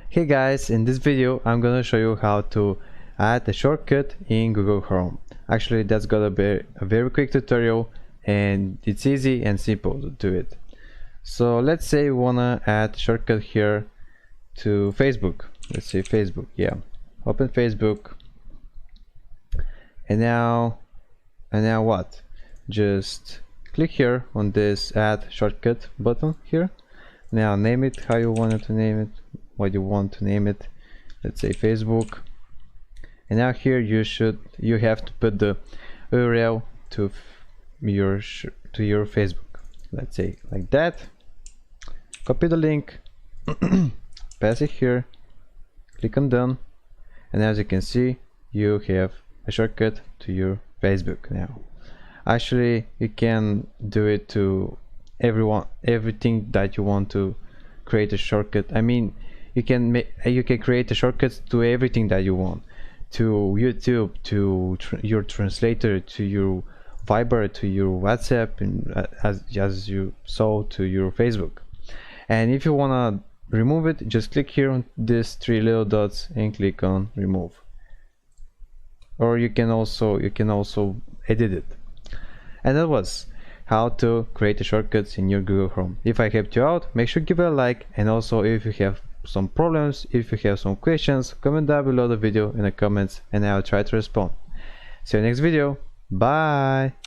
Hey guys, in this video I'm gonna show you how to add a shortcut in Google Chrome. Actually, that's gonna be a very quick tutorial and it's easy and simple to do it. So let's say we wanna add a shortcut here to Facebook. Let's say Facebook, yeah. Open Facebook. And now what? Just click here on this add shortcut button here. Now name it how you wanted to name it, what you want to name it. Let's say Facebook. And now here you have to put the URL to your Facebook. Let's say like that. Copy the link, pass it here, click on done, and as you can see you have a shortcut to your Facebook now. Actually, you can do it to everything that you want to create a shortcut. I mean, you can create a shortcut to everything that you want, to YouTube, to your translator, to your Viber, to your WhatsApp, and as you saw, to your Facebook. And if you wanna remove it, just click here on these three little dots and click on remove. Or you can also edit it. And that was how to create the shortcuts in your Google Chrome. If I helped you out, make sure to give it a like, and also if you have some problems, if you have some questions, comment down below the video in the comments and I'll try to respond. See you next video. Bye.